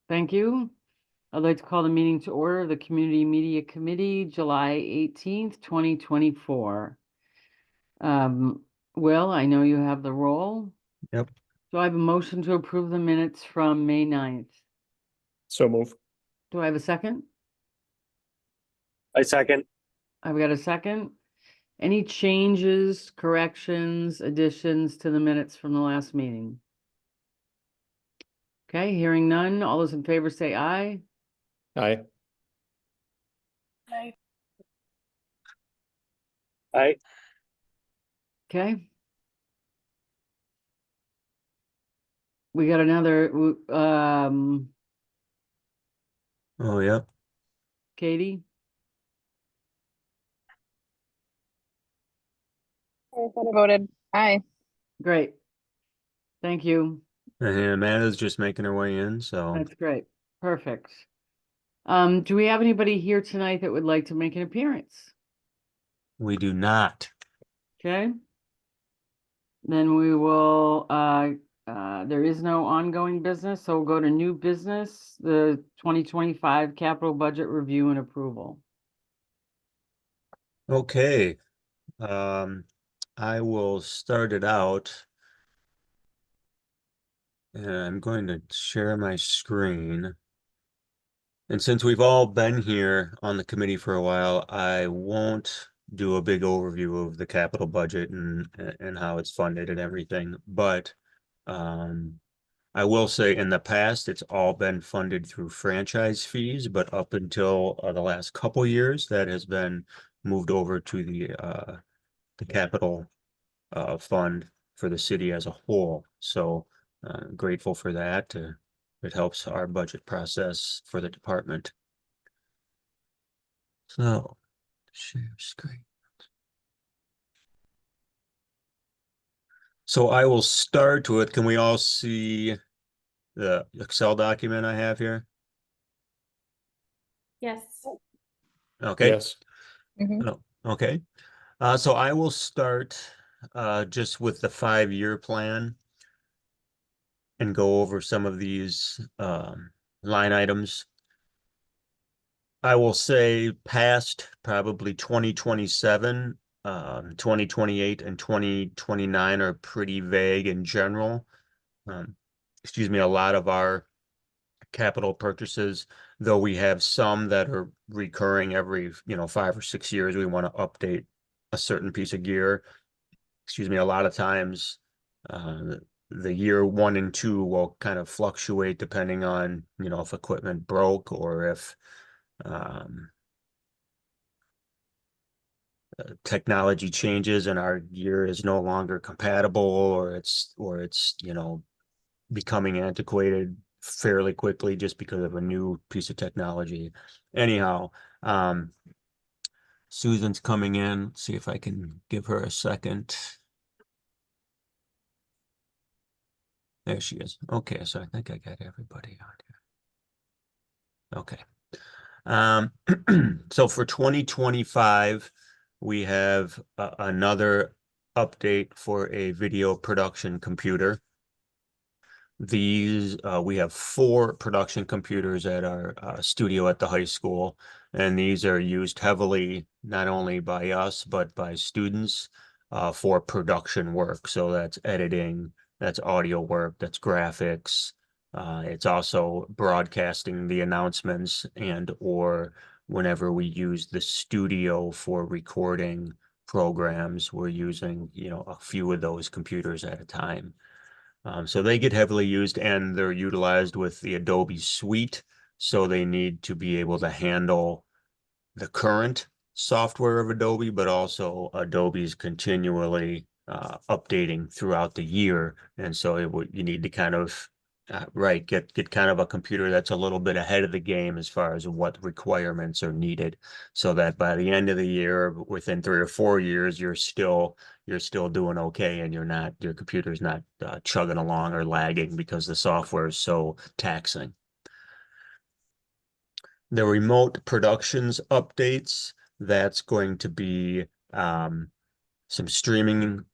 Thank you. I'd like to call the meeting to order, the Community Media Committee, July 18th, 2024. Will, I know you have the roll. Yep. Do I have a motion to approve the minutes from May 9th? So move. Do I have a second? I second. I've got a second. Any changes, corrections, additions to the minutes from the last meeting? Okay, hearing none. All those in favor say aye. Aye. Aye. Aye. Okay. We got another, Oh, yeah. Katie? I thought I voted aye. Great. Thank you. And Amanda's just making her way in, so That's great. Perfect. Do we have anybody here tonight that would like to make an appearance? we do not. Okay. Then we will, there is no ongoing business, so we'll go to new business, the 2025 capital budget review and approval. Okay. I will start it out. And I'm going to share my screen. And since we've all been here on the committee for a while, I won't do a big overview of the capital budget and how it's funded and everything. But I will say in the past, it's all been funded through franchise fees, but up until the last couple years, that has been moved over to the capital fund for the city as a whole. So grateful for that. It helps our budget process for the department. So, share screen. So I will start with, can we all see the Excel document I have here? Yes. Okay. Yes. No. Okay. So I will start just with the 5-year plan and go over some of these line items. I will say past probably 2027, 2028 and 2029 are pretty vague in general. Excuse me, a lot of our capital purchases, though we have some that are recurring every, 5 or 6 years, we want to update a certain piece of gear. Excuse me, a lot of times the year 1 and 2 will kind of fluctuate depending on, if equipment broke or if technology changes and our gear is no longer compatible or it's becoming antiquated fairly quickly just because of a new piece of technology. Anyhow, Susan's coming in. Let's see if I can give her a second. There she is. Okay, so I think I got everybody on here. Okay. So for 2025, we have another update for a video production computer. These, we have 4 production computers at our studio at the high school, and these are used heavily not only by us, but by students for production work. So that's editing, that's audio work, that's graphics. It's also broadcasting the announcements and or whenever we use the studio for recording programs, we're using, a few of those computers at a time. So they get heavily used and they're utilized with the Adobe suite. So they need to be able to handle the current software of Adobe, but also Adobe's continually updating throughout the year. And so you need to kind of get kind of a computer that's a little bit ahead of the game as far as what requirements are needed, so that by the end of the year, within 3 or 4 years, you're still doing okay, and your computer's not chugging along or lagging because the software is so taxing. The remote productions updates, that's going to be some streaming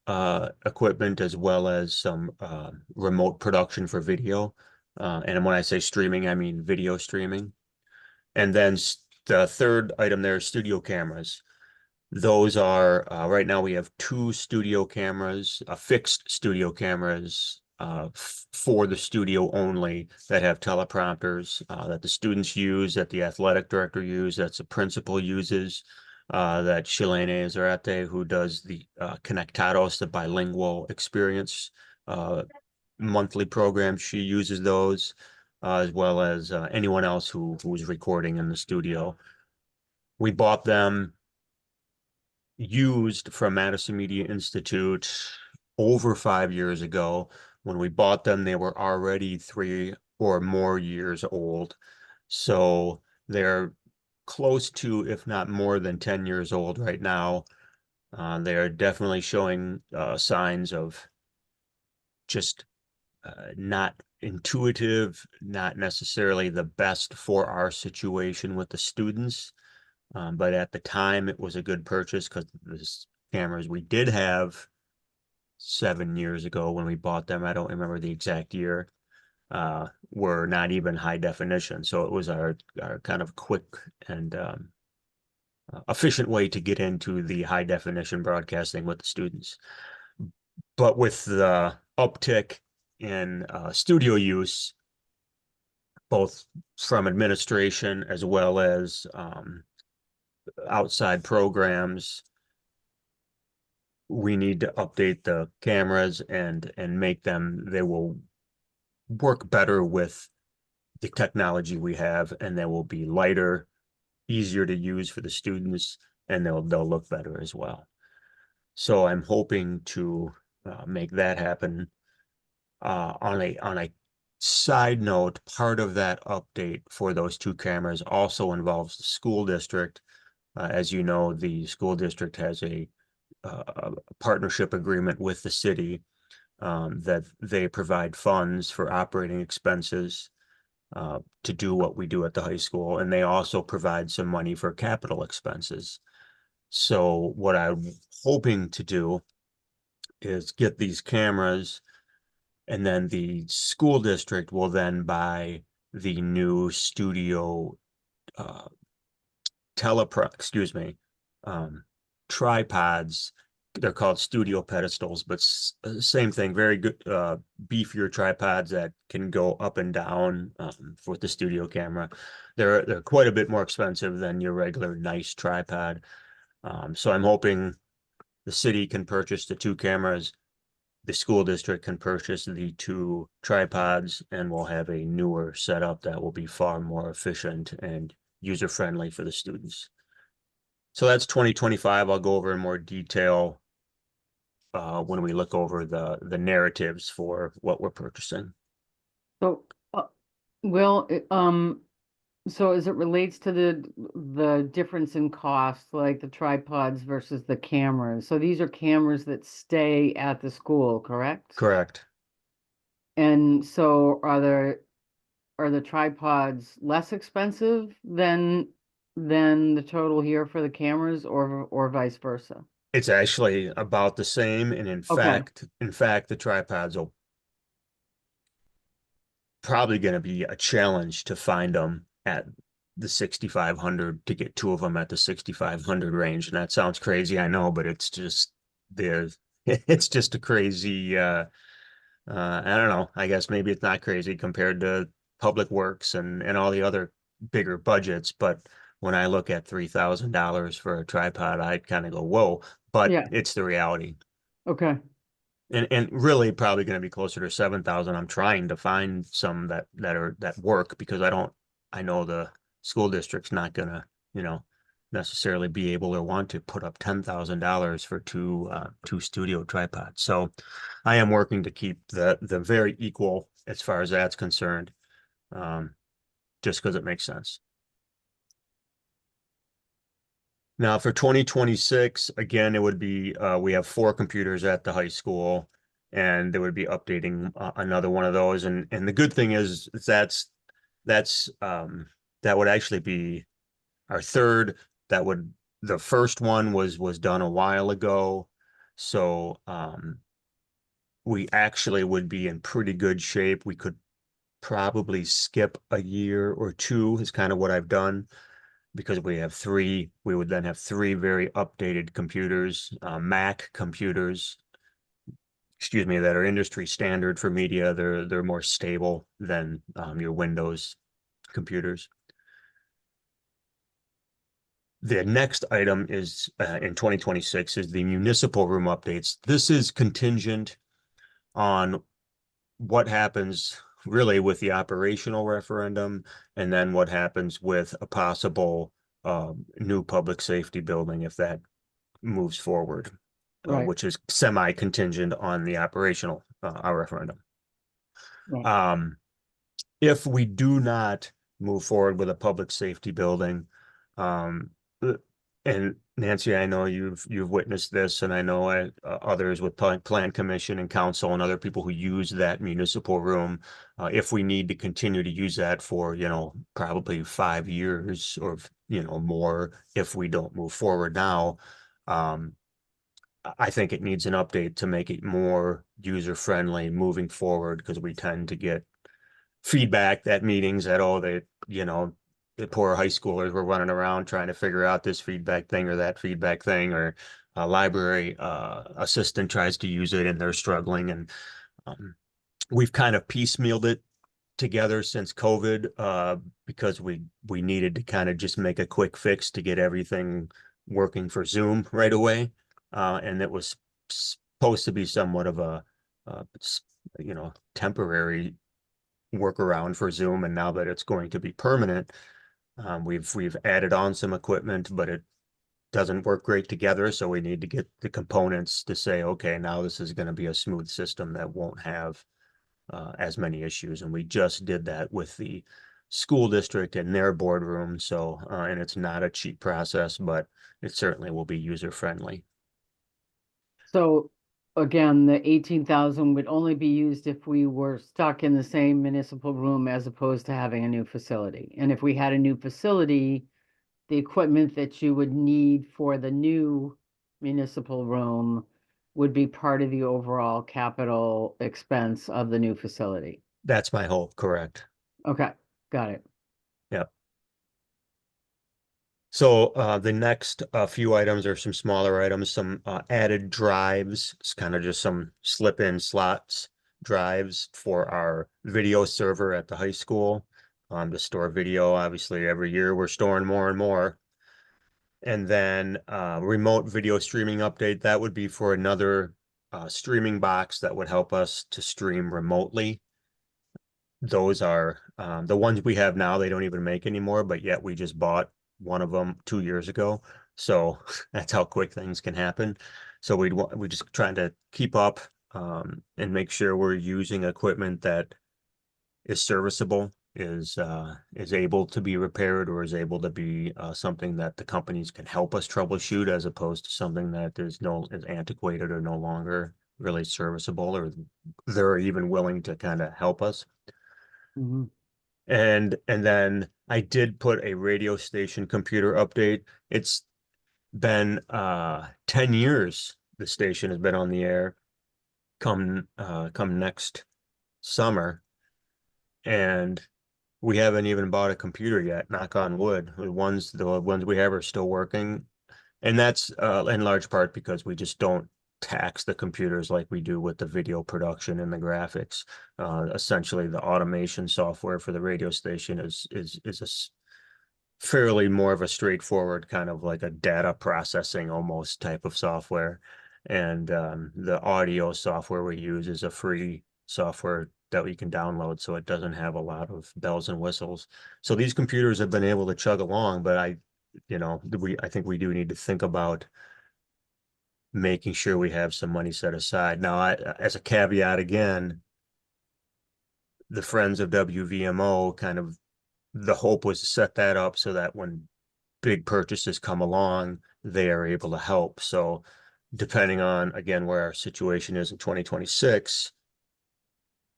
equipment as well as some remote production for video. And when I say streaming, I mean video streaming. And then the third item there is studio cameras. Those are, right now we have 2 studio cameras, fixed studio cameras, for the studio only, that have teleprompters, that the students use, that the athletic director uses, that the principal uses, that Shalane Zarate, who does the Conectados, the bilingual experience monthly program, she uses those, as well as anyone else who's recording in the studio. We bought them used from Madison Media Institute over 5 years ago. When we bought them, they were already 3 or more years old. So they're close to, if not more than 10 years old right now. They're definitely showing signs of just not intuitive, not necessarily the best for our situation with the students. But at the time, it was a good purchase because the cameras we did have 7 years ago when we bought them, I don't remember the exact year, were not even high definition. So it was our kind of quick and efficient way to get into the high definition broadcasting with the students. But with the uptick in studio use, both from administration as well as outside programs, we need to update the cameras and make them, they will work better with the technology we have, and they will be lighter, easier to use for the students, and they'll look better as well. So I'm hoping to make that happen. On a side note, part of that update for those 2 cameras also involves the school district. As you know, the school district has a partnership agreement with the city, that they provide funds for operating expenses to do what we do at the high school, and they also provide some money for capital expenses. So what I'm hoping to do is get these cameras, and then the school district will then buy the new studio tripods. They're called studio pedestals, but same thing, very good, beefier tripods that can go up and down for the studio camera. They're quite a bit more expensive than your regular nice tripod. So I'm hoping the city can purchase the 2 cameras, the school district can purchase the 2 tripods, and we'll have a newer setup that will be far more efficient and user-friendly for the students. So that's 2025. I'll go over in more detail when we look over the narratives for what we're purchasing. So, Will, so as it relates to the difference in cost, like the tripods versus the cameras, so these are cameras that stay at the school, correct? Correct. And so are the tripods less expensive than the total here for the cameras, or vice versa? It's actually about the same, and in fact, the tripods will probably going to be a challenge to find them at the 6,500, to get 2 of them at the 6,500 range. And that sounds crazy, I know, but it's just it's just a crazy I don't know, I guess maybe it's not crazy compared to Public Works and all the other bigger budgets, but when I look at $3,000 for a tripod, I kind of go, whoa, but Yeah. it's the reality. Okay. And really probably going to be closer to 7,000. I'm trying to find some that work, because I know the school district's not going to, necessarily be able or want to put up $10,000 for 2 studio tripods. So I am working to keep the very equal as far as that's concerned, just because it makes sense. Now for 2026, again, it would be, we have 4 computers at the high school, and they would be updating another one of those. And the good thing is that would actually be our third. The first one was done a while ago. So we actually would be in pretty good shape. We could probably skip a year or two is kind of what I've done. Because we would then have three very updated computers, Mac computers, excuse me, that are industry standard for media. They're more stable than your Windows computers. The next item is in 2026 is the municipal room updates. This is contingent on what happens really with the operational referendum, and then what happens with a possible new public safety building if that moves forward, Right. which is semi-contingent on the operational our referendum. Right. If we do not move forward with a public safety building, and Nancy, I know you've witnessed this, and I know others with Plan Commission and council and other people who use that municipal room. If we need to continue to use that for, probably 5 years or, more, if we don't move forward now, I think it needs an update to make it more user-friendly moving forward, because we tend to get feedback at meetings that, the poor high schoolers were running around trying to figure out this feedback thing or that feedback thing, or a library assistant tries to use it and they're struggling. And we've kind of piecemealed it together since COVID, because we needed to kind of just make a quick fix to get everything working for Zoom right away. And it was supposed to be somewhat of a, temporary workaround for Zoom. And now that it's going to be permanent, we've added on some equipment, but it doesn't work great together. So we need to get the components to say, okay, now this is going to be a smooth system that won't have as many issues. And we just did that with the school district and their boardroom. So, and it's not a cheap process, but it certainly will be user friendly. So again, the 18,000 would only be used if we were stuck in the same municipal room as opposed to having a new facility. And if we had a new facility, the equipment that you would need for the new municipal room would be part of the overall capital expense of the new facility. That's my hope, correct? Okay, got it. Yep. So the next few items are some smaller items, some added drives. It's kind of just some slip-in slots drives for our video server at the high school to store video. Obviously, every year we're storing more and more. And then remote video streaming update, that would be for another streaming box that would help us to stream remotely. Those are the ones we have now, they don't even make anymore, but yet we just bought one of them 2 years ago. So that's how quick things can happen. So we're just trying to keep up and make sure we're using equipment that is serviceable, is able to be repaired, or is able to be something that the companies can help us troubleshoot, as opposed to something that is antiquated or no longer really serviceable, or they're even willing to kind of help us. Mhm. And then I did put a radio station computer update. It's been 10 years the station has been on the air come next summer. And we haven't even bought a computer yet, knock on wood. The ones we have are still working. And that's in large part because we just don't tax the computers like we do with the video production and the graphics. Essentially, the automation software for the radio station is a fairly more of a straightforward kind of like a data processing almost type of software. And the audio software we use is a free software that we can download, so it doesn't have a lot of bells and whistles. So these computers have been able to chug along, but I think we do need to think about making sure we have some money set aside. Now, as a caveat, again, the Friends of WVMO kind of, the hope was to set that up so that when big purchases come along, they are able to help. So depending on, again, where our situation is in 2026,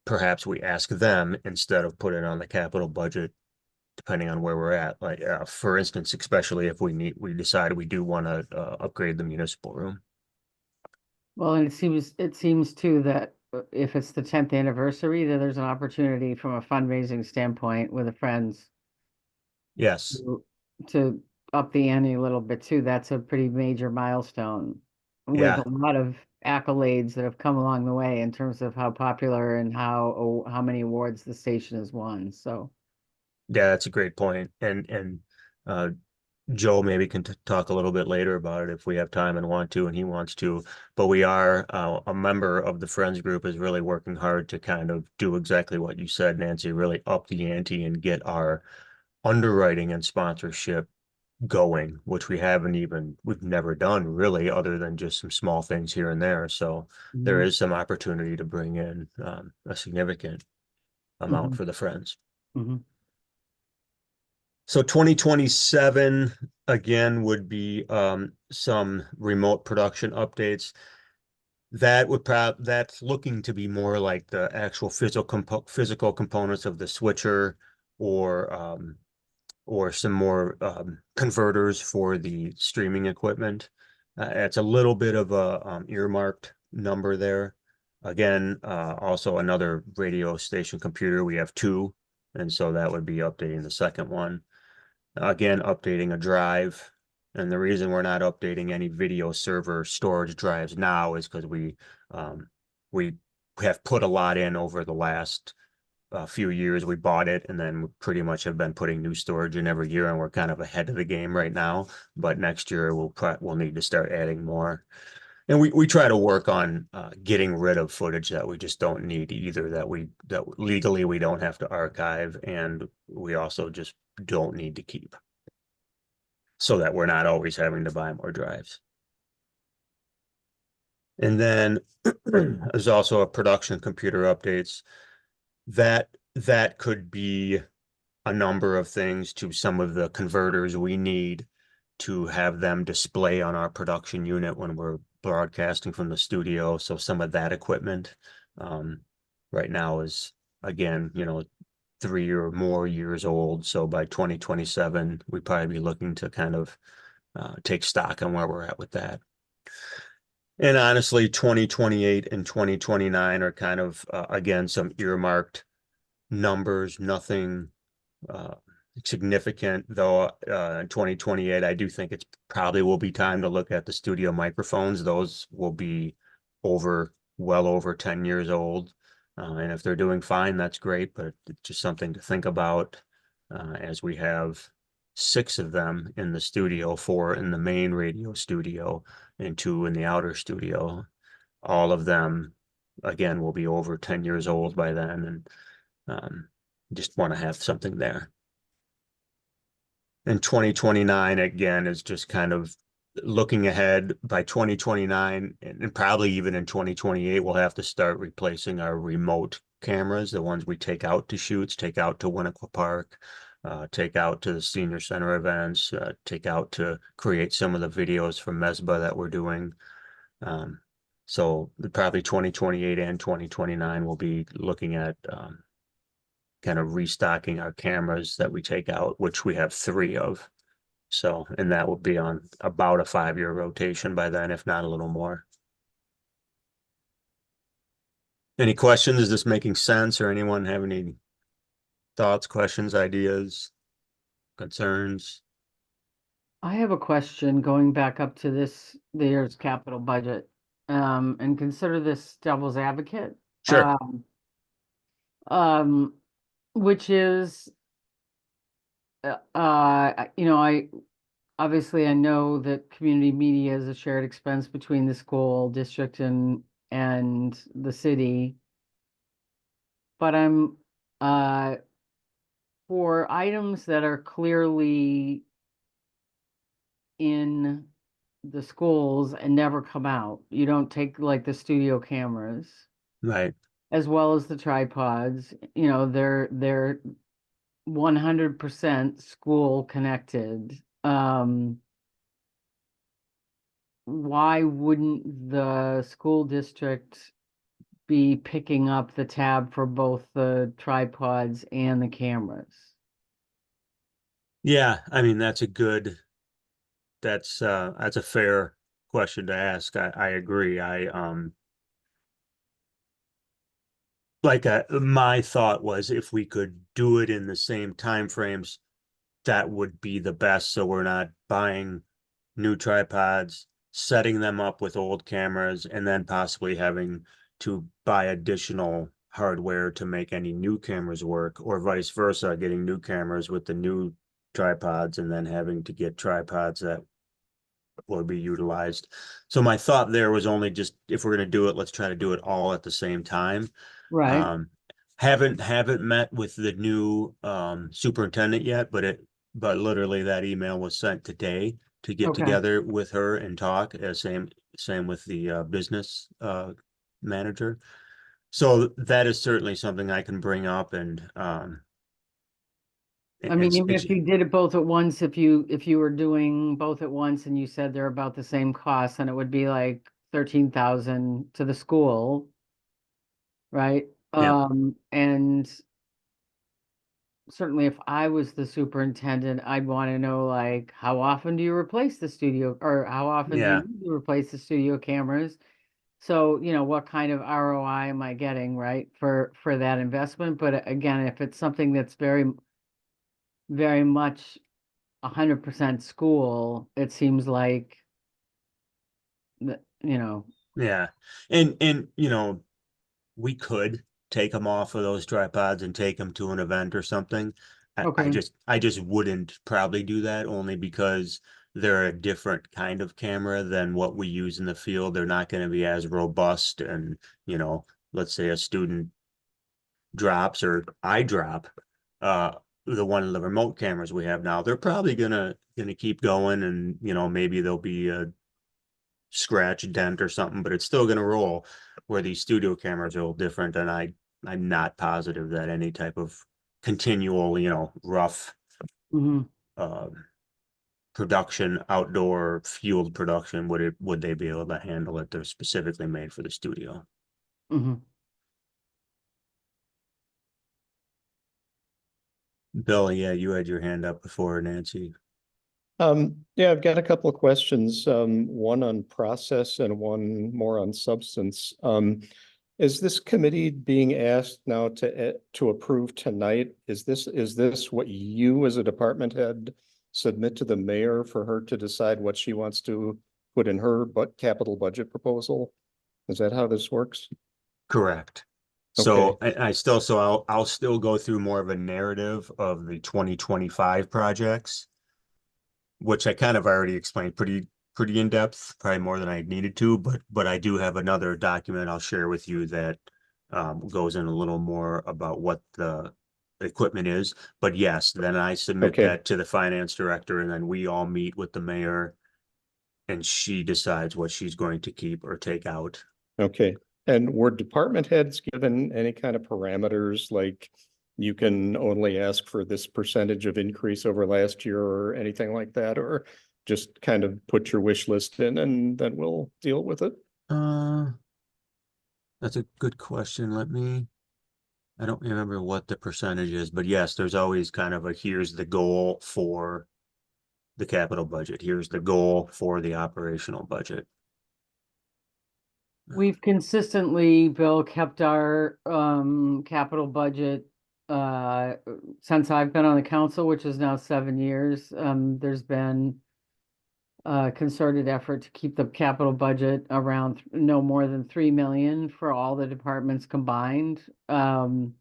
perhaps we ask them instead of put it on the capital budget, depending on where we're at. Like, for instance, especially if we decide we do want to upgrade the municipal room. Well, and it seems too that if it's the 10th anniversary, then there's an opportunity from a fundraising standpoint with the friends Yes, to up the ante a little bit too. That's a pretty major milestone with yeah, a lot of accolades that have come along the way in terms of how popular and how many awards the station has won. So, yeah, that's a great point. And uh, Joe maybe can talk a little bit later about it if we have time and want to, and he wants to. But we are a member of the Friends group is really working hard to kind of do exactly what you said, Nancy, really up the ante and get our underwriting and sponsorship going, which we've never done really, other than just some small things here and there. So there mhm, is some opportunity to bring in a significant amount mhm, for the Friends. mhm. So 2027 again would be some remote production updates. That's looking to be more like the actual physical components of the switcher or some more converters for the streaming equipment. It's a little bit of a earmarked number there. Again, also another radio station computer. We have two, and so that would be updating the second one. Again, updating a drive. And the reason we're not updating any video server storage drives now is because we have put a lot in over the last few years. We bought it and then we pretty much have been putting new storage in every year, and we're kind of ahead of the game right now. But next year we'll need to start adding more. And we try to work on getting rid of footage that we just don't need either, that legally we don't have to archive, and we also just don't need to keep, so that we're not always having to buy more drives. And then there's also a production computer updates that could be a number of things to some of the converters we need to have them display on our production unit when we're broadcasting from the studio. So some of that equipment right now is, again, 3 or more years old. So by 2027, we'd probably be looking to kind of take stock on where we're at with that. And honestly, 2028 and 2029 are kind of, again, some earmarked numbers, nothing significant, though. In 2028, I do think it's probably will be time to look at the studio microphones. Those will be well over 10 years old. And if they're doing fine, that's great, but it's just something to think about as we have 6 of them in the studio, 4 in the main radio studio, and 2 in the outer studio. All of them, again, will be over 10 years old by then, and just want to have something there. And 2029 again is just kind of looking ahead. By 2029 and probably even in 2028, we'll have to start replacing our remote cameras, the ones we take out to shoots, take out to Winnequa Park, take out to the senior center events, take out to create some of the videos from MESBA that we're doing. So probably 2028 and 2029 we'll be looking at kind of restocking our cameras that we take out, which we have 3 of. So, and that will be on about a 5-year rotation by then, if not a little more. Any questions? Is this making sense, or anyone have any thoughts, questions, ideas, concerns? I have a question going back up to the year's capital budget, and consider this devil's advocate. Sure. Um, which is, I obviously I know that community media is a shared expense between the school district and the city. But I'm for items that are clearly in the schools and never come out. You don't take like the studio cameras Right. as well as the tripods. They're 100% school connected. Why wouldn't the school district be picking up the tab for both the tripods and the cameras? Yeah, I mean, that's a fair question to ask. I agree. like, my thought was if we could do it in the same timeframes, that would be the best, so we're not buying new tripods, setting them up with old cameras, and then possibly having to buy additional hardware to make any new cameras work, or vice versa, getting new cameras with the new tripods and then having to get tripods that will be utilized. So my thought there was only just, if we're gonna do it, let's try to do it all at the same time. Right, Haven't met with the new superintendent yet, but literally that email was sent today to get okay. together with her and talk. Same with the business manager. So that is certainly something I can bring up and I mean, even it's if you did it both at once, if you were doing both at once and you said they're about the same cost, then it would be like 13,000 to the school. Right? Yeah. And certainly if I was the superintendent, I'd want to know, like, how often do you replace the studio, or how often do you Yeah. need to replace the studio cameras? So, what kind of ROI am I getting, right, for that investment? But again, if it's something that's very, very much 100% school, it seems like that, Yeah. And we could take them off of those tripods and take them to an event or something. okay. I just wouldn't probably do that, only because they're a different kind of camera than what we use in the field. They're not going to be as robust, and let's say a student drops or I drop the one of the remote cameras we have now, they're probably gonna keep going, and maybe there'll be a scratch, dent or something, but it's still gonna roll. Where these studio cameras are a little different, and I'm not positive that any type of continual, rough Hmm. production, outdoor field production, would they be able to handle it? They're specifically made for the studio. Hmm. Bill, yeah, you had your hand up before, Nancy. Yeah, I've got a couple of questions, one on process and one more on substance. Is this committee being asked now to approve tonight? Is this what you as a department head submit to the mayor for her to decide what she wants to put in her capital budget proposal? Is that how this works? Correct. Okay. So I'll still go through more of a narrative of the 2025 projects, which I kind of already explained pretty in depth, probably more than I needed to, but I do have another document I'll share with you that goes in a little more about what the equipment is. But yes, then I submit Okay. that to the finance director, and then we all meet with the mayor, and she decides what she's going to keep or take out. Okay. And were department heads given any kind of parameters, like you can only ask for this percentage of increase over last year or anything like that, or just kind of put your wish list in and then we'll deal with it? That's a good question. I don't remember what the percentage is, but yes, there's always kind of here's the goal for the capital budget. Here's the goal for the operational budget. We've consistently, Bill, kept our capital budget since I've been on the council, which is now 7 years. There's been a concerted effort to keep the capital budget around no more than 3 million for all the departments combined. And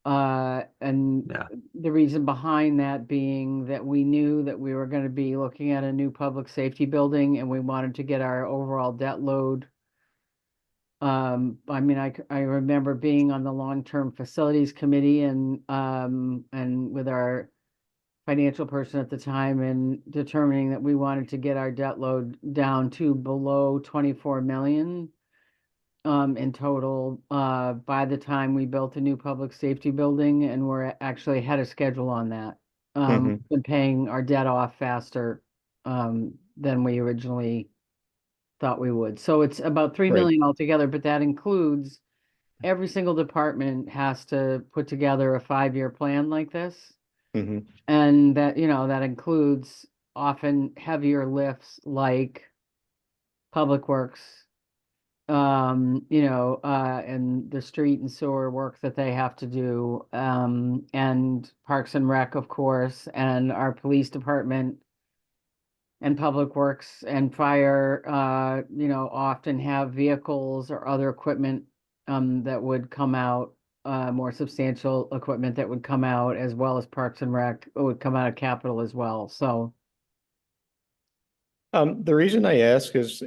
Yeah. the reason behind that being that we knew that we were going to be looking at a new public safety building, and we wanted to get our overall debt load. I mean, I remember being on the long-term facilities committee and with our financial person at the time, and determining that we wanted to get our debt load down to below 24 million in total by the time we built a new public safety building, and we're actually ahead of schedule on that. Been paying our debt off faster than we originally thought we would. So it's about 3 Right. million altogether, but that includes every single department has to put together a 5-year plan like this. Mm-hmm. And that, that includes often heavier lifts like Public Works, and the street and sewer work that they have to do, and Parks and Rec, of course, and our police department and Public Works and Fire, often have vehicles or other equipment, that would come out, more substantial equipment that would come out, as well as Parks and Rec, would come out of capital as well, so. The reason I ask is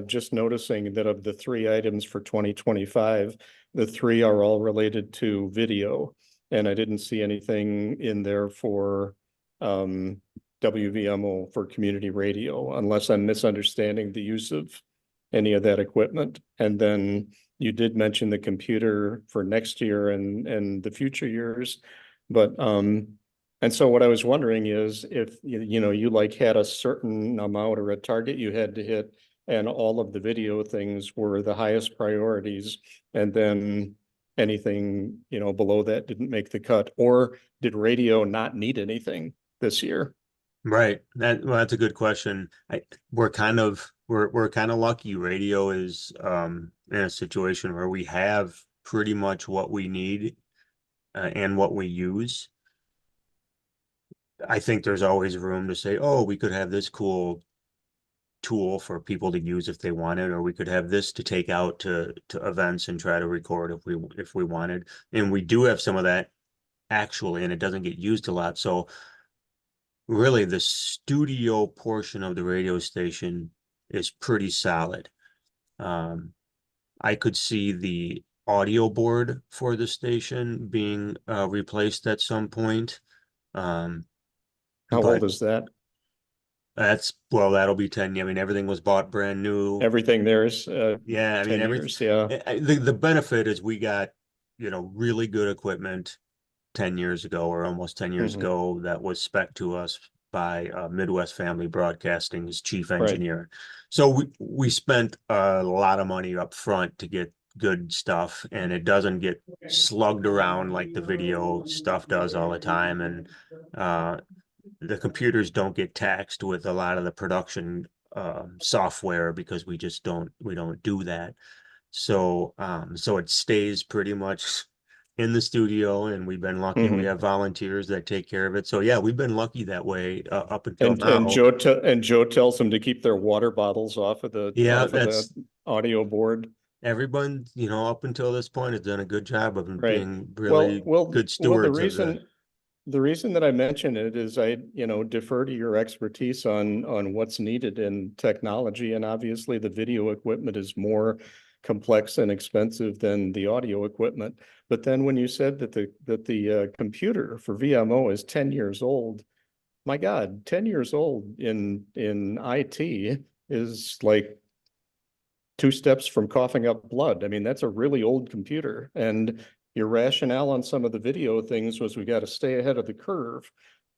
just noticing that of the three items for 2025, the three are all related to video. And I didn't see anything in there for WVMO for community radio, unless I'm misunderstanding the use of any of that equipment. And then you did mention the computer for next year and the future years. But and so what I was wondering is if, you like had a certain amount or a target you had to hit, and all of the video things were the highest priorities, and then anything, below that didn't make the cut, or did radio not need anything this year? Right. That's a good question. We're kind of lucky. Radio is in a situation where we have pretty much what we need and what we use. I think there's always room to say, oh, we could have this cool tool for people to use if they wanted, or we could have this to take out to events and try to record if we wanted. And we do have some of that actually, and it doesn't get used a lot. So really the studio portion of the radio station is pretty solid. I could see the audio board for the station being replaced at some point. How But old is that? that'll be 10. I mean, everything was bought brand new. Everything there's Yeah, I 10 mean, years, yeah. the benefit is we got, really good equipment 10 years ago, or almost 10 years Mhm. ago, that was spec to us by Midwest Family Broadcasting's chief Right. engineer. So we spent a lot of money up front to get good stuff, and it doesn't get slugged around like the video stuff does all the time. And the computers don't get taxed with a lot of the production software, because we don't do that. So so it stays pretty much in the studio, and we've been lucky. We Mhm. have volunteers that take care of it. So yeah, we've been lucky that way up until And now. Joe tells them to keep their water bottles off of the Yeah, off of the that's audio board. everyone, up until this point has done a good job of Right. being really Well, good the stewards of reason that I mention it is I, defer to your expertise on what's needed in technology, and obviously the video equipment is more complex and expensive than the audio equipment. But then when you said that the computer for VMO is 10 years old, my God, 10 years old in IT is like 2 steps from coughing up blood. I mean, that's a really old computer. And your rationale on some of the video things was we got to stay ahead of the curve.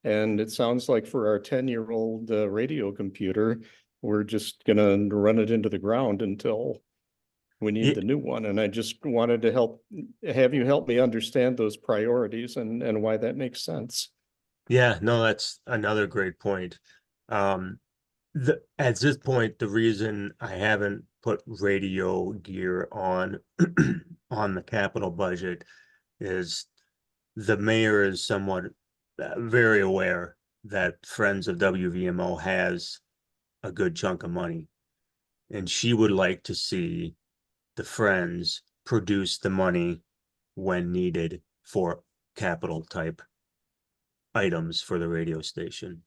And it sounds like for our 10-year-old radio computer, we're just gonna run it into the ground until we need Ye- the new one. And I just wanted to have you help me understand those priorities and why that makes sense. Yeah, no, that's another great point. At this point, the reason I haven't put radio gear on on the capital budget is the mayor is somewhat very aware that Friends of WVMO has a good chunk of money, and she would like to see the Friends produce the money when needed for capital type items for the radio station.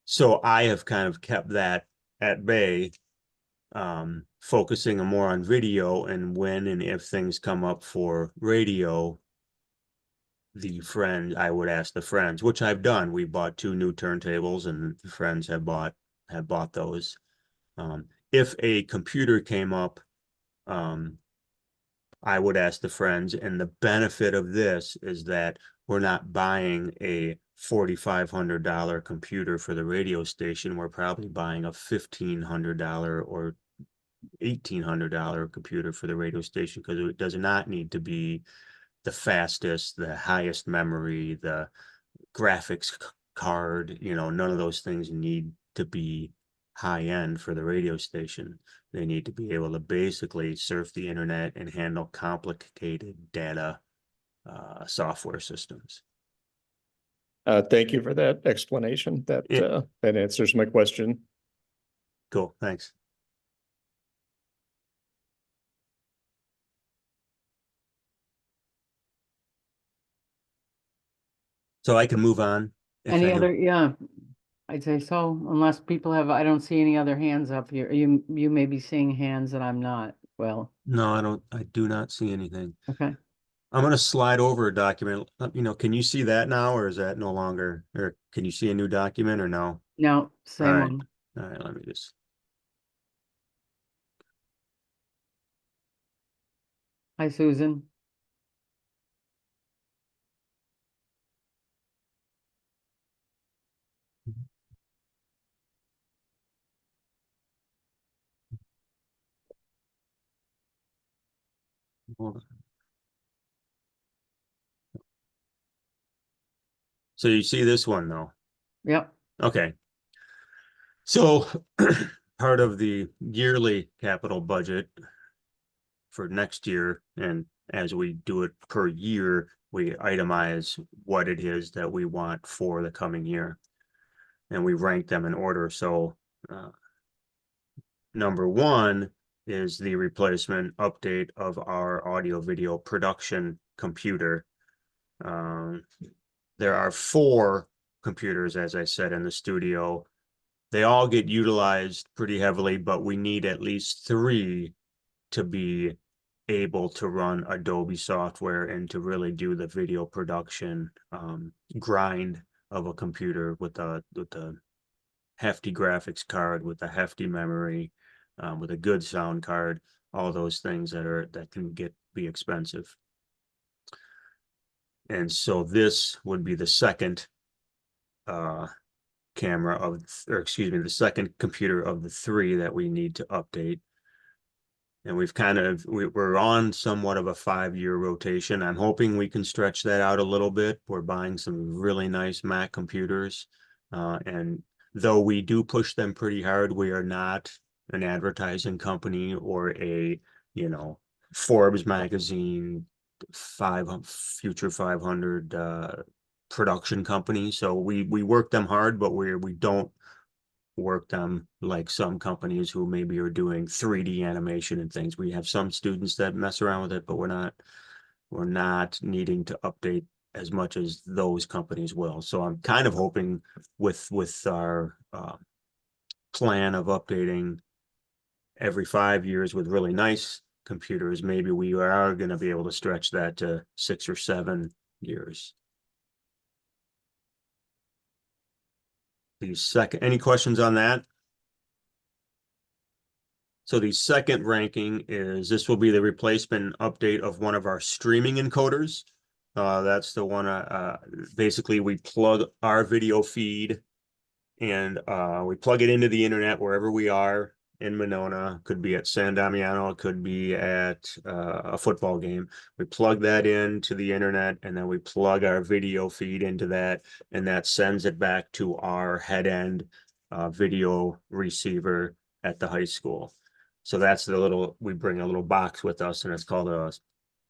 So I have kind of kept that at bay, focusing more on video, and when and if things come up for radio, I would ask the Friends, which I've done. We bought 2 new turntables, and the Friends have bought those. If a computer came up, I would ask the Friends, and the benefit of this is that we're not buying a $4,500 computer for the radio station. We're probably buying a $1,500 or $1,800 computer for the radio station, because it does not need to be the fastest, the highest memory, the graphics card. None of those things need to be high end for the radio station. They need to be able to basically surf the internet and handle complicated data software systems. Thank you for that explanation. That Yeah. that answers my question. Cool, thanks. So I can move on. if Any any- other, yeah, I'd say so, unless people have, I don't see any other hands up here. You may be seeing hands that I'm not. Well, No, I do not see anything. okay. I'm gonna slide over a document. Can you see that now, or is that no longer, or can you see a new document or no? No, same right. one. All right, let me just. Hi, Susan. Hold on. So you see this one though? Yep, Okay. So part of the yearly capital budget for next year, and as we do it per year, we itemize what it is that we want for the coming year. And we rank them in order. So number one is the replacement update of our audio video production computer. There are 4 computers, as I said, in the studio. They all get utilized pretty heavily, but we need at least 3 to be able to run Adobe software and to really do the video production grind of a computer with a hefty graphics card, with a hefty memory, with a good sound card, all those things that can be expensive. And so this would be the second camera the second computer of the 3 that we need to update. And we're on somewhat of a 5-year rotation. I'm hoping we can stretch that out a little bit. We're buying some really nice Mac computers. And though we do push them pretty hard, we are not an advertising company or a, Forbes magazine, Future 500 production company. So we work them hard, but we don't work them like some companies who maybe are doing 3D animation and things. We have some students that mess around with it, but we're not needing to update as much as those companies will. So I'm kind of hoping with our plan of updating every 5 years with really nice computers, maybe we are going to be able to stretch that to 6 or 7 years. Any questions on that? So the second ranking is, this will be the replacement update of one of our streaming encoders. That's the one, basically we plug our video feed and we plug it into the internet wherever we are in Monona. Could be at San Damiano, it could be at a football game. We plug that into the internet and then we plug our video feed into that, and that sends it back to our head end video receiver at the high school. So that's we bring a little box with us, and it's called a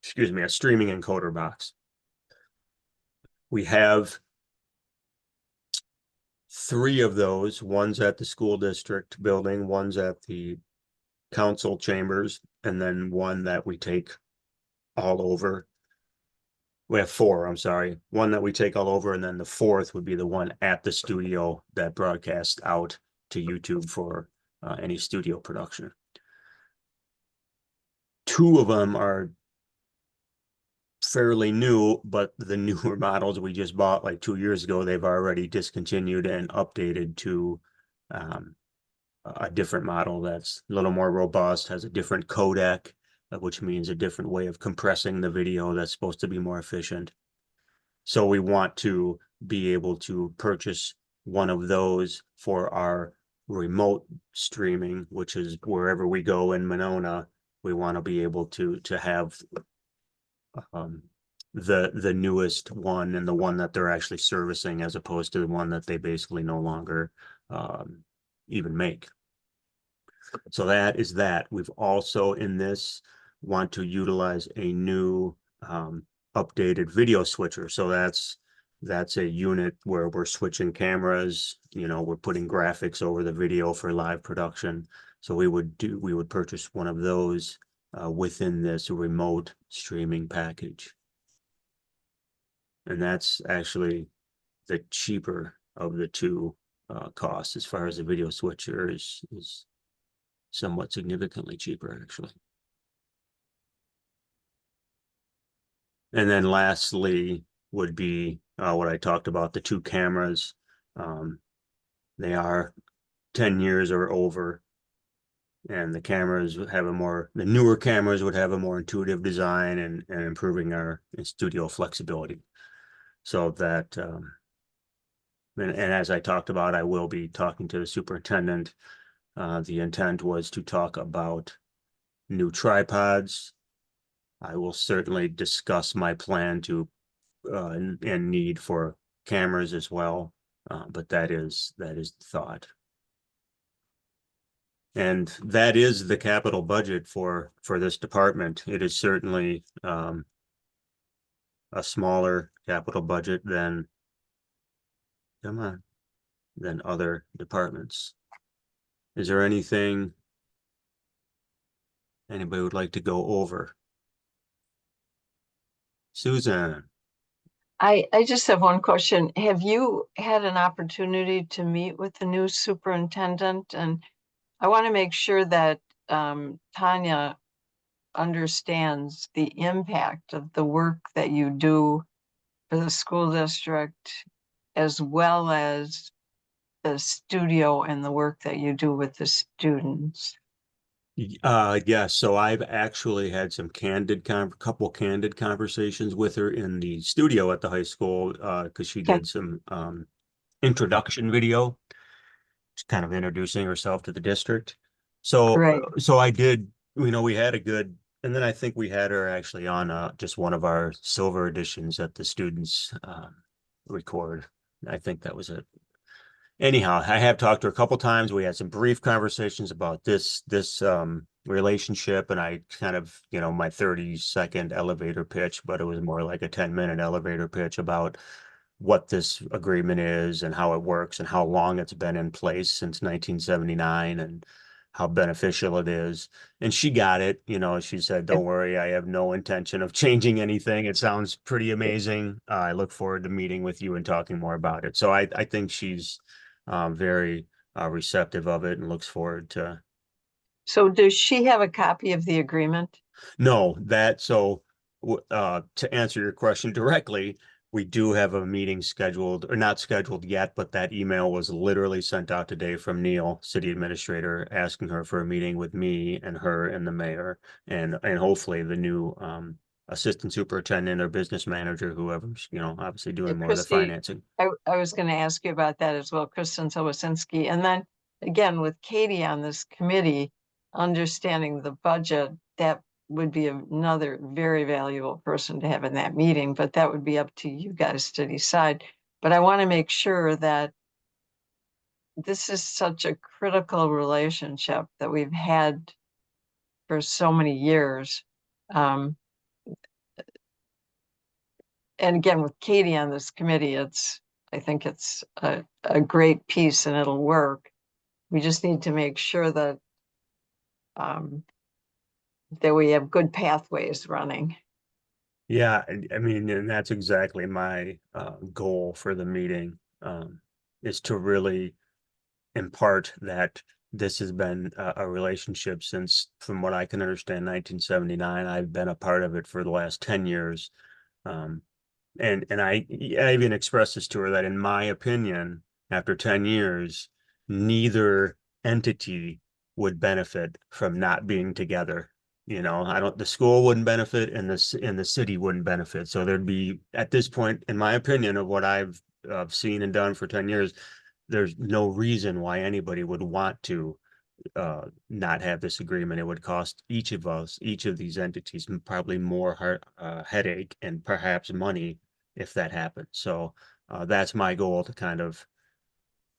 streaming encoder box. We have 3 of those. One's at the school district building, one's at the council chambers, and then one that we take all over. We have 4, I'm sorry. One that we take all over, and then the 4th would be the one at the studio that broadcasts out to YouTube for any studio production. 2 of them are fairly new, but the newer models we just bought like 2 years ago, they've already discontinued and updated to a different model that's a little more robust, has a different codec, which means a different way of compressing the video that's supposed to be more efficient. So we want to be able to purchase one of those for our remote streaming, which is wherever we go in Monona. We want to be able to have the newest one, and the one that they're actually servicing, as opposed to the one that they basically no longer even make. So that is that. We've also in this want to utilize a new updated video switcher. So that's a unit where we're switching cameras, we're putting graphics over the video for live production. So we would purchase one of those within this remote streaming package. And that's actually the cheaper of the two costs, as far as the video switcher is somewhat significantly cheaper, actually. And then lastly would be what I talked about, the two cameras. They are 10 years or over, and the cameras would have the newer cameras would have a more intuitive design and improving our studio flexibility. So that, and as I talked about, I will be talking to the superintendent. The intent was to talk about new tripods. I will certainly discuss my plan to and need for cameras as well, but that is the thought. And that is the capital budget for this department. It is certainly a smaller capital budget than other departments. Is there anything anybody would like to go over? Susan? I just have one question. Have you had an opportunity to meet with the new superintendent? And I want to make sure that Tanya understands the impact of the work that you do for the school district, as well as the studio and the work that you do with the students. Yeah, so I've actually had some couple candid conversations with her in the studio at the high school, because she did some introduction video, kind of introducing herself to the district. So Right. so I did, we had a good, and then I think we had her actually on just one of our silver editions that the students record. I think that was it. Anyhow, I have talked to her a couple times. We had some brief conversations about this relationship, and I kind of, my 30-second elevator pitch, but it was more like a 10-minute elevator pitch about what this agreement is and how it works and how long it's been in place since 1979 and how beneficial it is. And she got it. She said, "Don't worry, I have no intention of changing anything. It sounds pretty amazing. I look forward to meeting with you and talking more about it." So I think she's very receptive of it and looks forward to. So does she have a copy of the agreement? No, to answer your question directly, we do have a meeting scheduled, or not scheduled yet, but that email was literally sent out today from Neil, city administrator, asking her for a meeting with me and her and the mayor and hopefully the new assistant superintendent or business manager, whoever's, obviously doing more of the Christy, financing. I was going to ask you about that as well, Kristen Sowasinski. And then again, with Katie on this committee, understanding the budget, that would be another very valuable person to have in that meeting, but that would be up to you guys to decide. But I want to make sure that this is such a critical relationship that we've had for so many years. And again, with Katie on this committee, I think it's a great piece and it'll work. We just need to make sure that that we have good pathways running. Yeah, I mean, and that's exactly my goal for the meeting, is to really impart that this has been a relationship since, from what I can understand, 1979. I've been a part of it for the last 10 years. And I even expressed this to her that, in my opinion, after 10 years, neither entity would benefit from not being together. The school wouldn't benefit and the city wouldn't benefit. So there'd be, at this point, in my opinion, of what I've seen and done for 10 years, there's no reason why anybody would want to not have this agreement. It would cost each of these entities probably more headache and perhaps money if that happened. So that's my goal, to kind of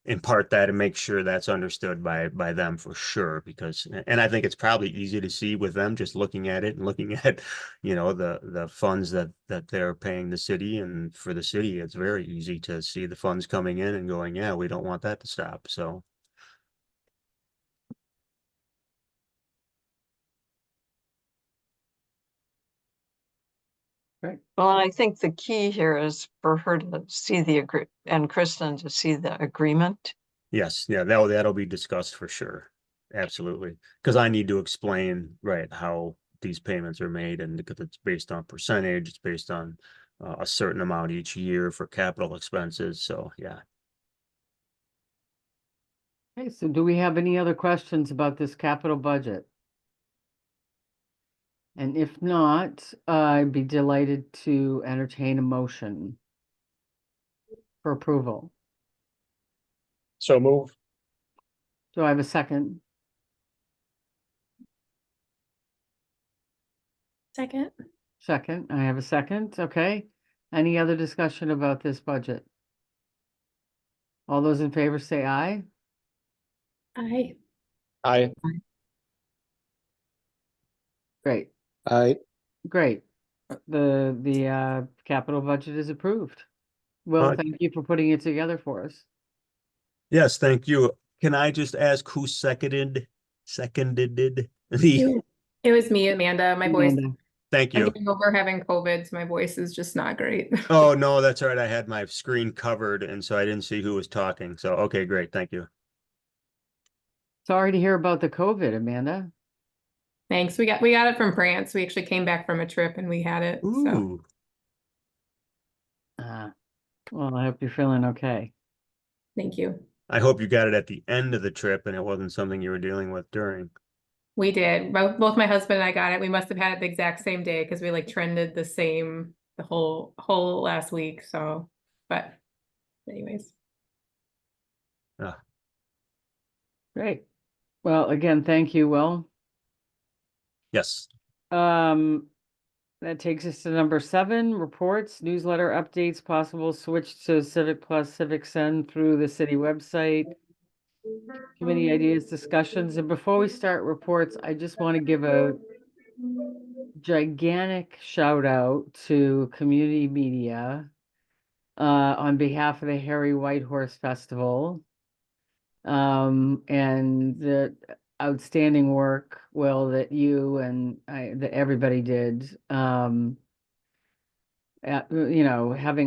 impart that and make sure that's understood by them for sure, because, and I think it's probably easy to see with them just looking at it and looking at, the funds that they're paying the city, and for the city, it's very easy to see the funds coming in and going, yeah, we don't want that to stop, so. Great. Well, and I think the key here is for her to see and Kristen to see the agreement. Yes, yeah, that'll be discussed for sure. Absolutely. Because I need to explain, right, how these payments are made, and because it's based on percentage, it's based on a certain amount each year for capital expenses. So, yeah. Okay, so do we have any other questions about this capital budget? And if not, I'd be delighted to entertain a motion for approval. So move. Do I have a second? Second. Second, I have a second, okay. Any other discussion about this budget? All those in favor say aye. Aye. Aye. Great, Aye. great. The capital budget is approved. Well, Uh, thank you for putting it together for us. Yes, thank you. Can I just ask who seconded the, It was me, Amanda. My voice, Amanda. thank I'm you. getting over having COVID, so my voice is just not great. Oh, no, that's all right. I had my screen covered, and so I didn't see who was talking. So, okay, great. Thank you. Sorry to hear about the COVID, Amanda. Thanks. We got it from France. We actually came back from a trip and we had it. So Ooh, Well, I hope you're feeling okay. thank you. I hope you got it at the end of the trip and it wasn't something you were dealing with during. We did. Both my husband and I got it. We must have had it the exact same day because we like trended the same the whole last week. So, but anyways. Great. Well, again, thank you, Will. Yes. That takes us to number 7, reports, newsletter updates, possible switch to Civic Plus, Civic Send through the city website. Committee ideas, discussions, and before we start reports, I just want to give a gigantic shout out to community media on behalf of the Harry Whitehorse Festival. And the outstanding work, Will, that you and that everybody did. Having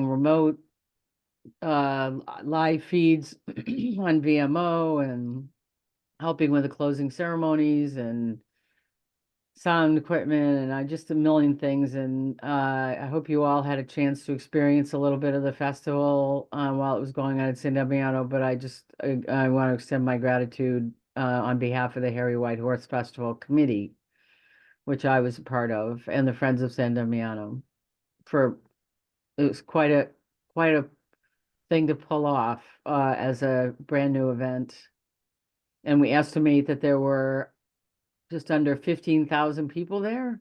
remote live feeds on VMO and helping with the closing ceremonies and sound equipment and just a million things. And I hope you all had a chance to experience a little bit of the festival while it was going on at San Damiano. But I want to extend my gratitude on behalf of the Harry Whitehorse Festival Committee, which I was a part of, and the Friends of San Damiano. It was quite a thing to pull off as a brand new event. And we estimate that there were just under 15,000 people there,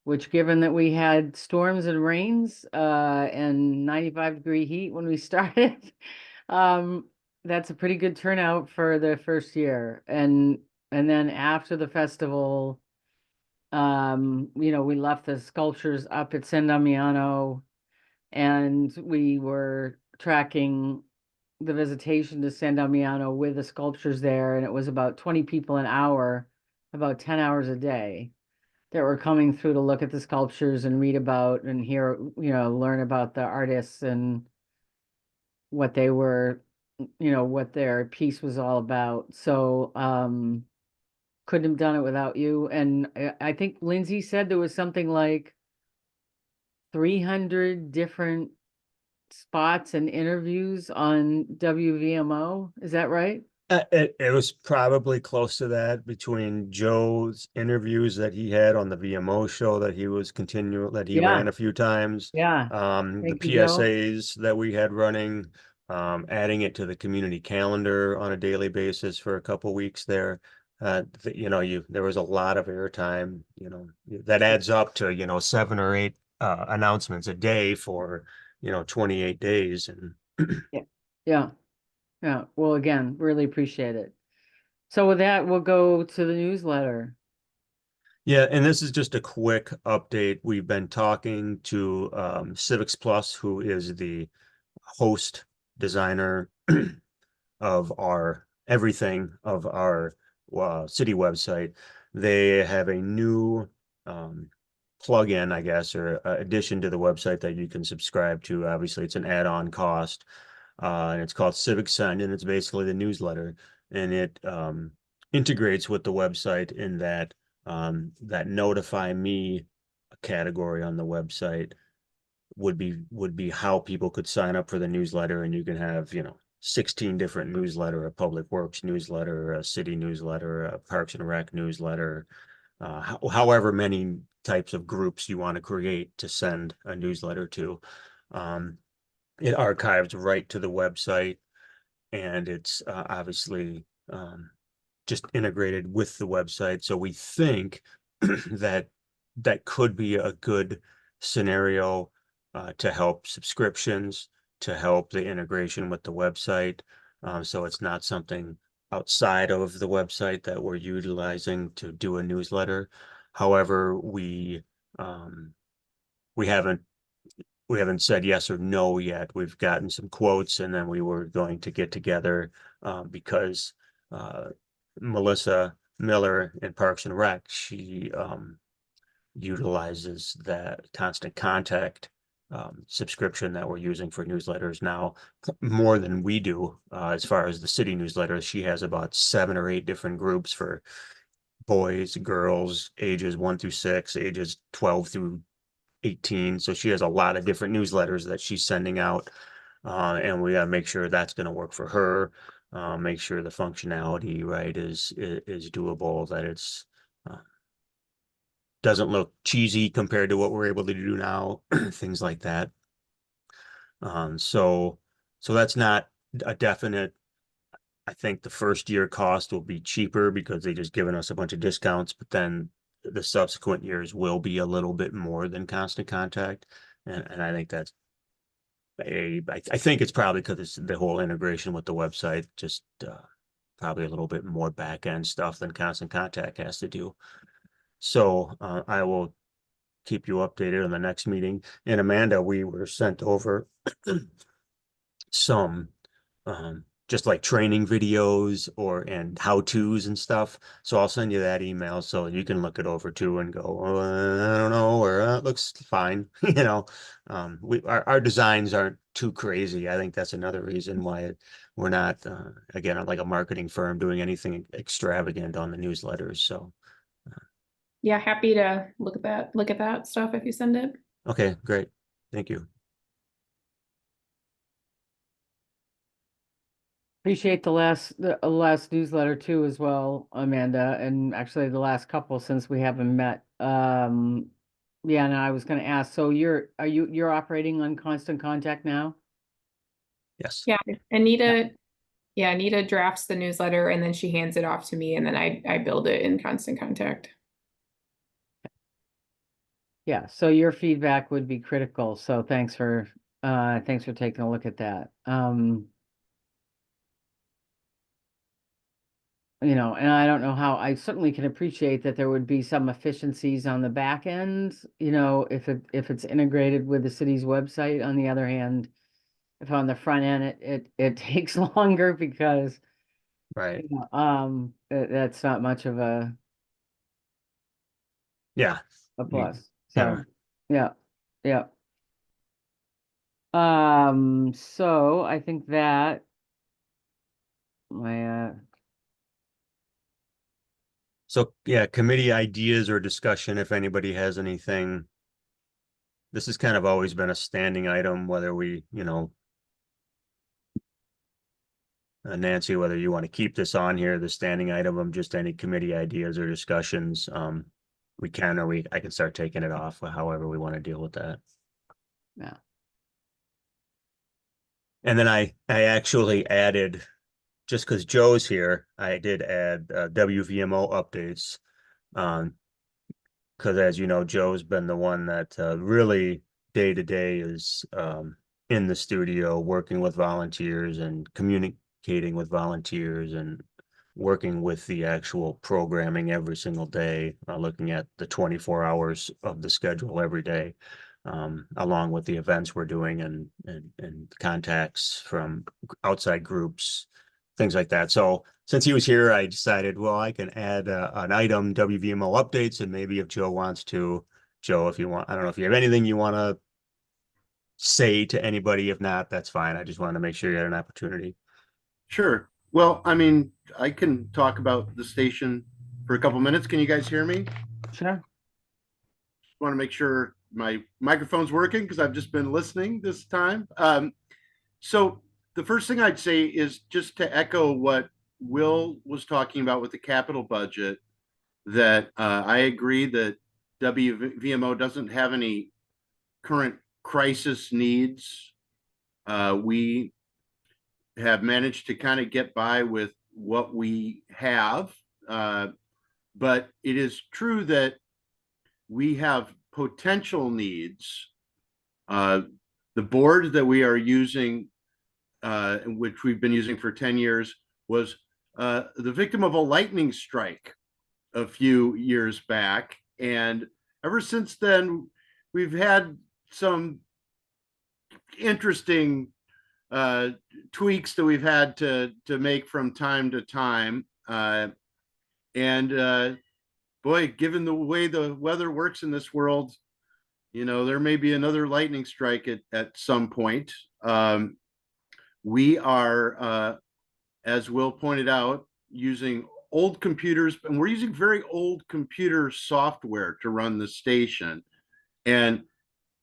which, given that we had storms and rains and 95-degree heat when we started, that's a pretty good turnout for the first year. And then after the festival, we left the sculptures up at San Damiano, and we were tracking the visitation to San Damiano with the sculptures there, and it was about 20 people an hour, about 10 hours a day, that were coming through to look at the sculptures and read about and hear, learn about the artists and what they were, what their piece was all about. So couldn't have done it without you. And I think Lindsay said there was something like 300 different spots and interviews on WVMO. Is that right? It was probably close to that, between Joe's interviews that he had on the VMO show that he ran a few times. Yeah. The Thank you, Joe. PSAs that we had running, adding it to the community calendar on a daily basis for a couple weeks there. There was a lot of airtime, that adds up to, 7 or 8 announcements a day for, 28 days. And Yeah. Yeah, well, again, really appreciate it. So with that, we'll go to the newsletter. Yeah, and this is just a quick update. We've been talking to Civics Plus, who is the host designer of our everything of our city website. They have a new plugin, I guess, or addition to the website that you can subscribe to. Obviously, it's an add-on cost, and it's called Civic Send, and it's basically the newsletter, and it integrates with the website in that that notify me category on the website would be how people could sign up for the newsletter, and you can have 16 different newsletter, a public works newsletter, a city newsletter, a Parks and Rec newsletter, however many types of groups you want to create to send a newsletter to. It archives right to the website, and it's obviously just integrated with the website. So we think that that could be a good scenario to help subscriptions, to help the integration with the website. So it's not something outside of the website that we're utilizing to do a newsletter. However, we haven't said yes or no yet. We've gotten some quotes, and then we were going to get together because Melissa Miller in Parks and Rec, she utilizes that Constant Contact subscription that we're using for newsletters now more than we do. As far as the city newsletters, she has about 7 or 8 different groups for boys, girls, ages 1 through 6, ages 12 through 18. So she has a lot of different newsletters that she's sending out. And we got to make sure that's going to work for her. Make sure the functionality, right, is doable, that it's doesn't look cheesy compared to what we're able to do now, things like that. So that's not a definite. I think the first year cost will be cheaper because they just given us a bunch of discounts, but then the subsequent years will be a little bit more than Constant Contact. And I think that's I think it's probably because it's the whole integration with the website, just probably a little bit more back end stuff than Constant Contact has to do. So I will keep you updated on the next meeting. And Amanda, we were sent over some just like training videos and how-tos and stuff. So I'll send you that email so you can look it over too and go, oh, I don't know, or it looks fine. Our designs aren't too crazy. I think that's another reason why we're not, again, like a marketing firm doing anything extravagant on the newsletters. So. Yeah, happy to look at that stuff if you send it. Okay, great. Thank you. Appreciate the last newsletter too as well, Amanda, and actually the last couple since we haven't met. Yeah, and I was gonna ask, so you're operating on Constant Contact now? Yes. Yeah, Anita drafts the newsletter and then she hands it off to me and then I build it in Constant Contact. Yeah, so your feedback would be critical. So thanks for taking a look at that. And I don't know how, I certainly can appreciate that there would be some efficiencies on the back end, if it's integrated with the city's website. On the other hand, if on the front end, it takes longer because, Right. that's not much of a Yeah. plus. Yeah. So, yeah. So I think that my, So yeah, committee ideas or discussion, if anybody has anything. This has kind of always been a standing item, whether we, Nancy, whether you want to keep this on here, the standing item of just any committee ideas or discussions, we can, or I can start taking it off, however we want to deal with that. yeah. And then I actually added, just because Joe's here, I did add WVMO updates. Because as you know, Joe's been the one that really day to day is in the studio working with volunteers and communicating with volunteers and working with the actual programming every single day, looking at the 24 hours of the schedule every day, along with the events we're doing and contacts from outside groups, things like that. So since he was here, I decided, well, I can add an item, WVMO updates, and maybe if Joe wants to, Joe, if you want, I don't know if you have anything you want to say to anybody. If not, that's fine. I just wanted to make sure you had an opportunity. Sure. Well, I mean, I can talk about the station for a couple minutes. Can you guys hear me? Sure. Want to make sure my microphone's working because I've just been listening this time. So the first thing I'd say is just to echo what Will was talking about with the capital budget, that I agree that WVMO doesn't have any current crisis needs. We have managed to kind of get by with what we have. But it is true that we have potential needs. The board that we are using, which we've been using for 10 years, was the victim of a lightning strike a few years back. And ever since then, we've had some interesting tweaks that we've had to make from time to time. Boy, given the way the weather works in this world, you know, there may be another lightning strike at some point. We are, as Will pointed out, using old computers, and we're using very old computer software to run the station. And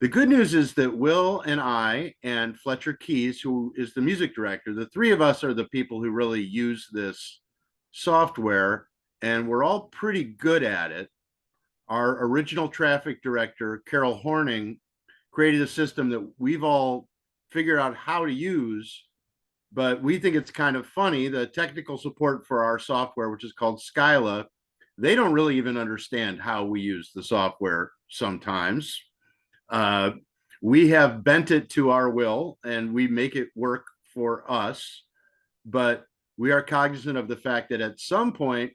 the good news is that Will and I and Fletcher Keys, who is the music director, the three of us are the people who really use this software, and we're all pretty good at it. Our original traffic director, Carol Horning, created a system that we've all figured out how to use, but we think it's kind of funny. The technical support for our software, which is called Skyla, they don't really even understand how we use the software sometimes. We have bent it to our will and we make it work for us, but we are cognizant of the fact that at some point,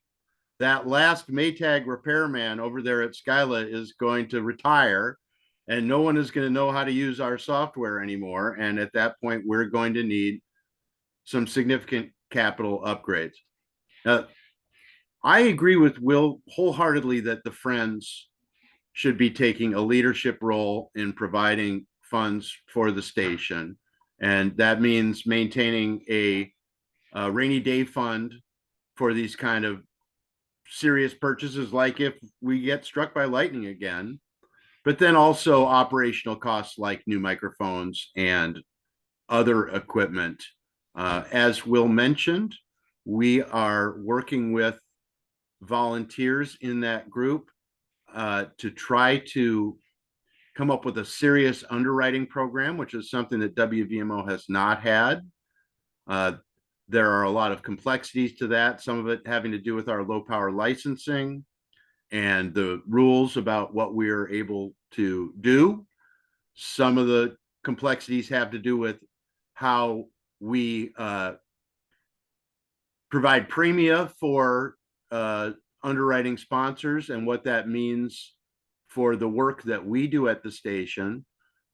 that last Maytag repairman over there at Skyla is going to retire and no one is going to know how to use our software anymore. And at that point, we're going to need some significant capital upgrades. I agree with Will wholeheartedly that the Friends should be taking a leadership role in providing funds for the station. And that means maintaining a rainy day fund for these kind of serious purchases, like if we get struck by lightning again, but then also operational costs like new microphones and other equipment. As Will mentioned, we are working with volunteers in that group to try to come up with a serious underwriting program, which is something that WVMO has not had. There are a lot of complexities to that, some of it having to do with our low power licensing and the rules about what we are able to do. Some of the complexities have to do with how we provide premia for underwriting sponsors and what that means for the work that we do at the station.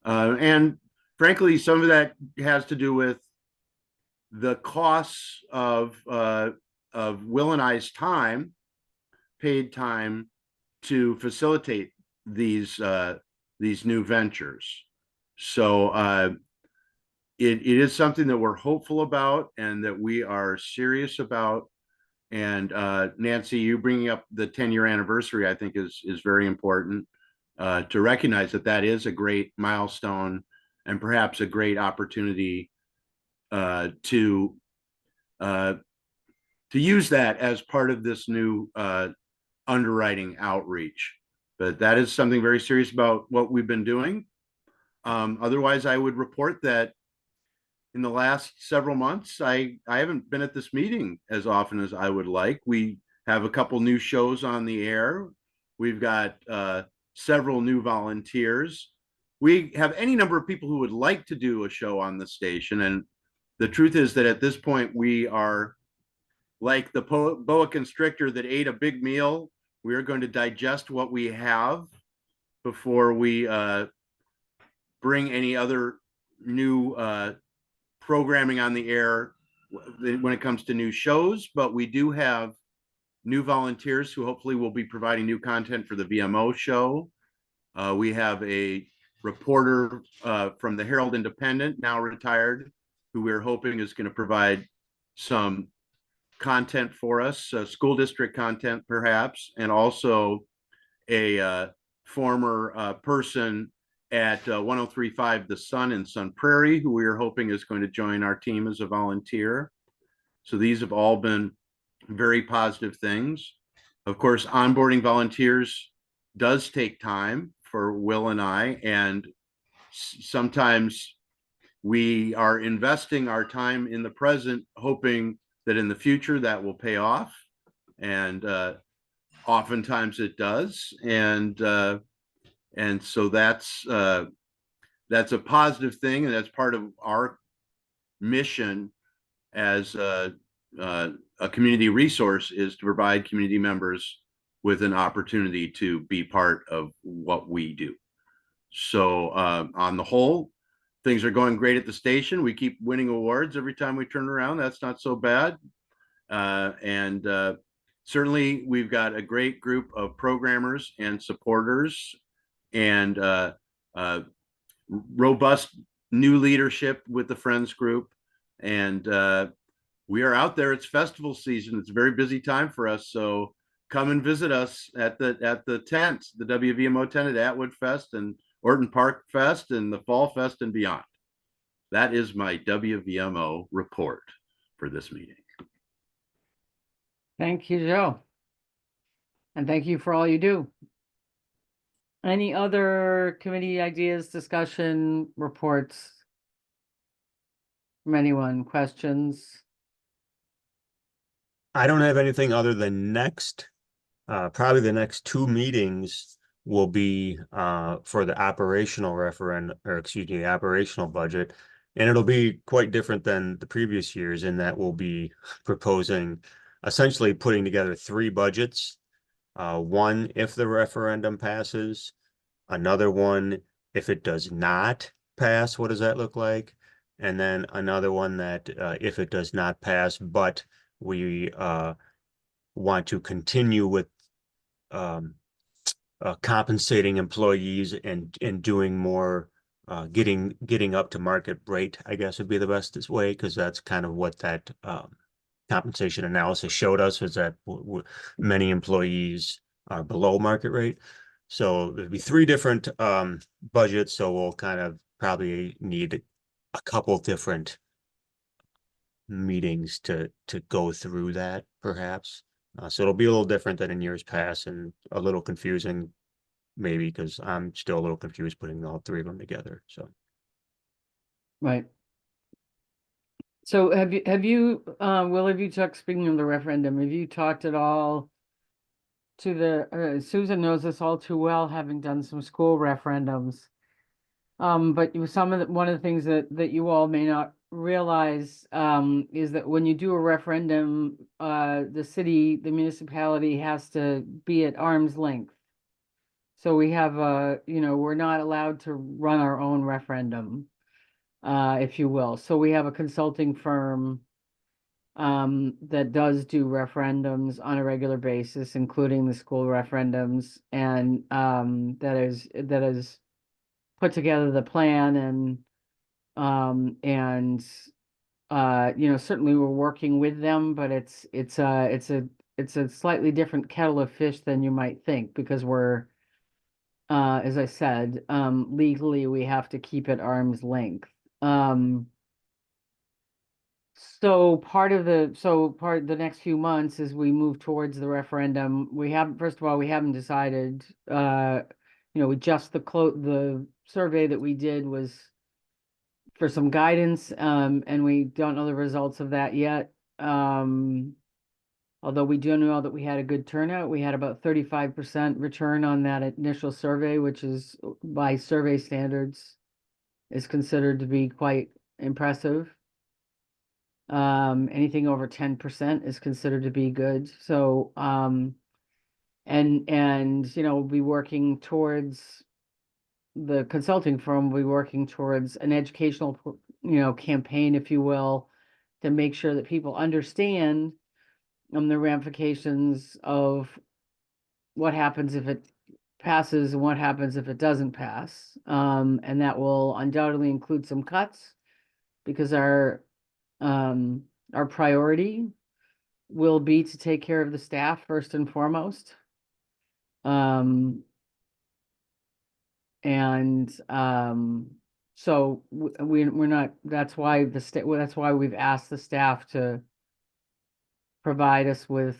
And frankly, some of that has to do with the costs of Will and I's time, paid time, to facilitate these new ventures. So it is something that we're hopeful about and that we are serious about. And Nancy, you bringing up the 10-year anniversary, I think is very important to recognize that that is a great milestone and perhaps a great opportunity to use that as part of this new underwriting outreach. But that is something very serious about what we've been doing. Otherwise, I would report that in the last several months, I haven't been at this meeting as often as I would like. We have a couple new shows on the air. We've got several new volunteers. We have any number of people who would like to do a show on the station, and the truth is that at this point, we are like the boa constrictor that ate a big meal. We are going to digest what we have before we bring any other new programming on the air when it comes to new shows. But we do have new volunteers who hopefully will be providing new content for the VMO show. We have a reporter from the Herald Independent, now retired, who we're hoping is going to provide some content for us, school district content perhaps, and also a former person at 103.5 The Sun in Sun Prairie, who we are hoping is going to join our team as a volunteer. So these have all been very positive things. Of course, onboarding volunteers does take time for Will and I, and sometimes we are investing our time in the present, hoping that in the future that will pay off. And oftentimes it does. And so that's a positive thing. And that's part of our mission as a community resource, is to provide community members with an opportunity to be part of what we do. So on the whole, things are going great at the station. We keep winning awards every time we turn around. That's not so bad. And certainly we've got a great group of programmers and supporters, and robust new leadership with the Friends group. And we are out there. It's festival season. It's a very busy time for us. So come and visit us at the tent, the WVMO tent at Atwood Fest and Orton Park Fest and the Fall Fest and beyond. That is my WVMO report for this meeting. Thank you, Joe. And thank you for all you do. Any other committee ideas, discussion, reports from anyone? Questions? I don't have anything other than probably the next two meetings will be for the operational referendum, or excuse me, the operational budget. And it'll be quite different than the previous years in that we'll be proposing, essentially putting together three budgets. One, if the referendum passes, another one, if it does not pass, what does that look like? And then another one that if it does not pass, but we want to continue with compensating employees and doing more, getting up to market rate, I guess would be the best way, because that's kind of what that compensation analysis showed us, is that many employees are below market rate. So there'd be three different budgets. So we'll kind of probably need a couple different meetings to go through that, perhaps. So it'll be a little different than in years past, and a little confusing, maybe, because I'm still a little confused putting all three of them together. So. Right. So have you, Will, have you talked, speaking of the referendum, have you talked at all to the, Susan knows this all too well, having done some school referendums. But one of the things that you all may not realize is that when you do a referendum, the municipality has to be at arm's length. So we have we're not allowed to run our own referendum, if you will. So we have a consulting firm that does do referendums on a regular basis, including the school referendums, and that is put together the plan, and certainly we're working with them, but it's a slightly different kettle of fish than you might think, because we're as I said, legally we have to keep at arm's length. So part of the next few months, as we move towards the referendum, first of all, we haven't decided, we just the survey that we did was for some guidance, and we don't know the results of that yet. Although we do know that we had a good turnout. We had about 35% return on that initial survey, which is, by survey standards, is considered to be quite impressive. Anything over 10% is considered to be good. So, and, you know, we'll be working towards, the consulting firm will be working towards an educational, you know, campaign, if you will, to make sure that people understand the ramifications of what happens if it passes and what happens if it doesn't pass. And that will undoubtedly include some cuts, because our priority will be to take care of the staff first and foremost. So we're not, that's why that's why we've asked the staff to provide us with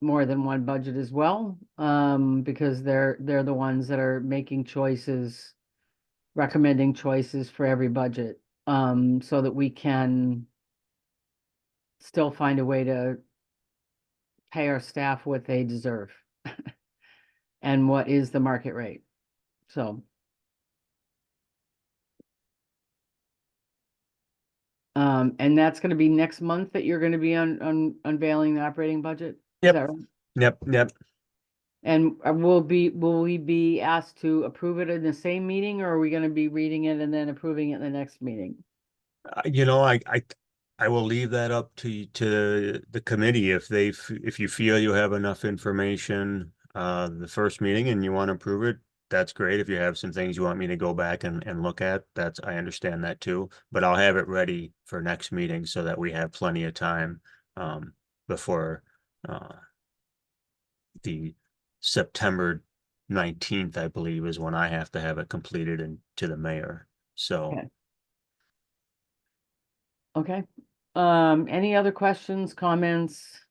more than one budget as well, because they're the ones that are making choices, recommending choices for every budget, so that we can still find a way to pay our staff what they deserve and what is the market rate. So and that's gonna be next month that you're gonna be unveiling the operating budget? Is Yep. that right? Yep. And will we be asked to approve it in the same meeting, or are we gonna be reading it and then approving it in the next meeting? You know, I will leave that up to the committee. If you feel you have enough information, the first meeting and you want to approve it, that's great. If you have some things you want me to go back and look at, I understand that too, but I'll have it ready for next meeting so that we have plenty of time, before, the September 19th, I believe, is when I have to have it completed and to the mayor. So. Okay. Okay, any other questions, comments?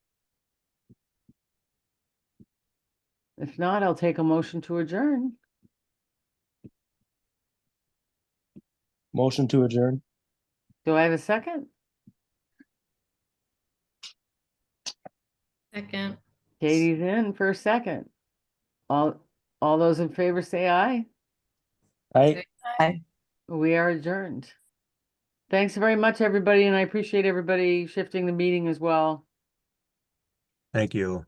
If not, I'll take a motion to adjourn. Motion to adjourn. Do I have a second? Second. Katie's in for a second. All those in favor say aye. Aye. We are adjourned. Thanks very much, everybody, and I appreciate everybody shifting the meeting as well. Thank you.